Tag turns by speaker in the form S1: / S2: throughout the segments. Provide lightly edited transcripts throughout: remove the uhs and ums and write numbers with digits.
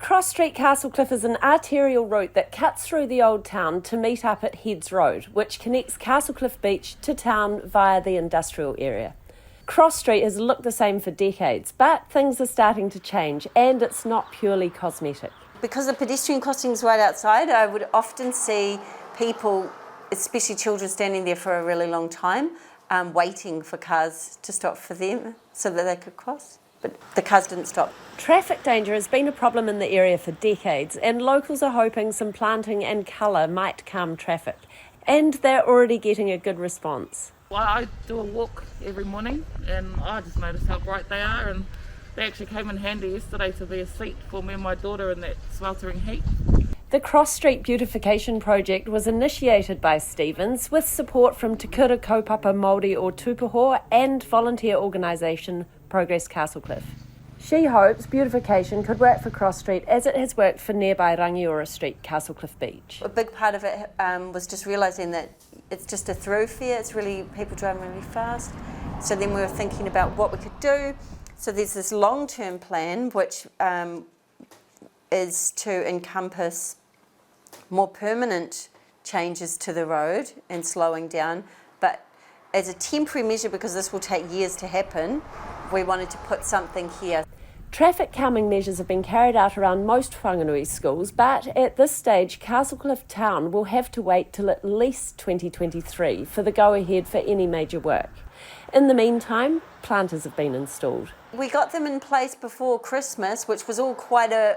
S1: Cross Street Castlecliff is an arterial route that cuts through the old town to meet up at Heads Road, which connects Castlecliff Beach to town via the industrial area. Cross Street has looked the same for decades, but things are starting to change, and it's not purely cosmetic.
S2: Because the pedestrian crossing is right outside, I would often see people, especially children, standing there for a really long time, waiting for cars to stop for them so that they could cross. But the cars didn't stop.
S1: Traffic danger has been a problem in the area for decades, and locals are hoping some planting and colour might calm traffic. And they're already getting a good response.
S3: Well, I do a walk every morning, and I just noticed how bright they are, and they actually came in handy yesterday to be a seat for me and my daughter in that sweltering heat.
S1: The Cross Street Beautification project was initiated by Stevens with support from Te Kura Kaupapa Māori or Tupoho and volunteer organisation Progress Castlecliff. She hopes beautification could work for Cross Street as it has worked for nearby Rangiora Street, Castlecliff Beach.
S2: A big part of it was just realising that it's just a thoroughfare, it's really people driving really fast. So then we were thinking about what we could do. So there's this long-term plan which is to encompass more permanent changes to the road and slowing down. But as a temporary measure, because this will take years to happen, we wanted to put something here.
S1: Traffic calming measures have been carried out around most Whanganui schools, but at this stage, Castlecliff Town will have to wait till at least 2023 for the go-ahead for any major work. In the meantime, planters have been installed.
S2: We got them in place before Christmas, which was all quite a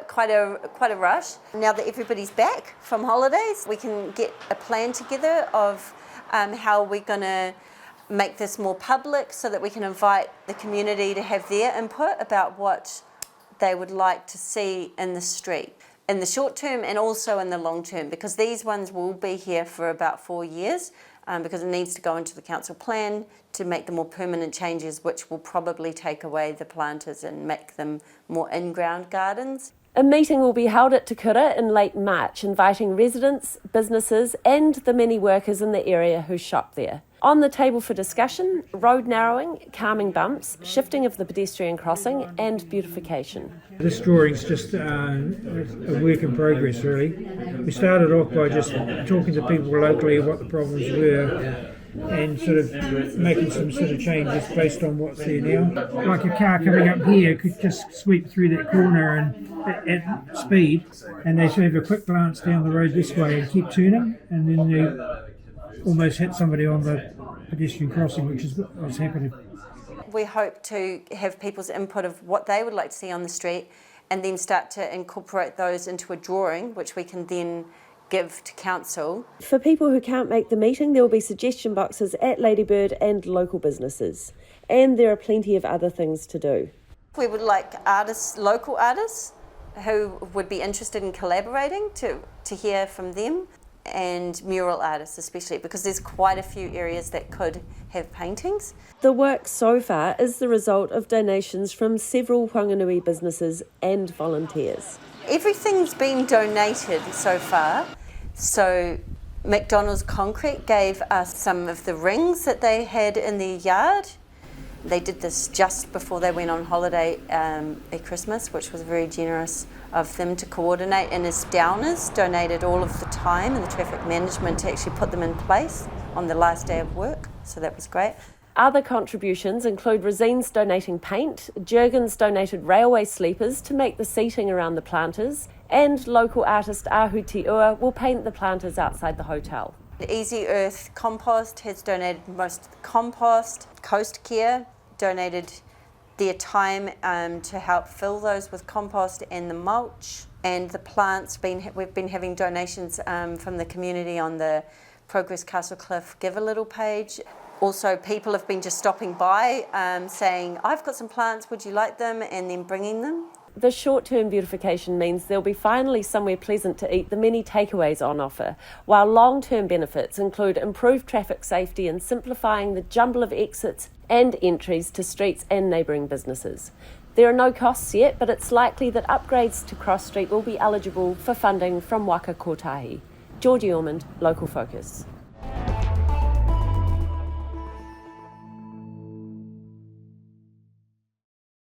S2: rush. Now that everybody's back from holidays, we can get a plan together of how we're going to make this more public so that we can invite the community to have their input about what they would like to see in the street in the short term and also in the long term, because these ones will be here for about 4 years because it needs to go into the council plan to make the more permanent changes, which will probably take away the planters and make them more in-ground gardens.
S1: A meeting will be held at Te Kura in late March, inviting residents, businesses and the many workers in the area who shop there. On the table for discussion, road narrowing, calming bumps, shifting of the pedestrian crossing and beautification.
S4: This drawing's just a work in progress, really. We started off by just talking to people locally what the problems were and sort of making some sort of changes based on what's there now. Like a car coming up here could just sweep through that corner and at speed, and they sort of have a quick glance down the road this way and keep turning, and then they almost hit somebody on the pedestrian crossing, which is what's happening.
S2: We hope to have people's input of what they would like to see on the street and then start to incorporate those into a drawing, which we can then give to council.
S1: For people who can't make the meeting, there will be suggestion boxes at Ladybird and local businesses. And there are plenty of other things to do.
S2: We would like artists, local artists, who would be interested in collaborating to hear from them, and mural artists especially, because there's quite a few areas that could have paintings.
S1: The work so far is the result of donations from several Whanganui businesses and volunteers.
S2: Everything's been donated so far. So McDonald's Concrete gave us some of the rings that they had in their yard. They did this just before they went on holiday at Christmas, which was very generous of them to coordinate. And as Downers donated all of the time and the traffic management to actually put them in place on the last day of work. So that was great.
S1: Other contributions include Rosine's donating paint, Jurgen's donated railway sleepers to make the seating around the planters, and local artist Ahu Te Ua will paint the planters outside the hotel.
S2: Easy Earth Compost has donated most of the compost. Coast Care donated their time to help fill those with compost and the mulch. And the plants, we've been having donations from the community on the Progress Castlecliff Give a Little page. Also, people have been just stopping by saying, I've got some plants, would you like them? And then bringing them.
S1: The short-term beautification means there'll be finally somewhere pleasant to eat the many takeaways on offer, while long-term benefits include improved traffic safety and simplifying the jumble of exits and entries to streets and neighbouring businesses. There are no costs yet, but it's likely that upgrades to Cross Street will be eligible for funding from Waka Kotahi. Georgie Ormond, Local Focus.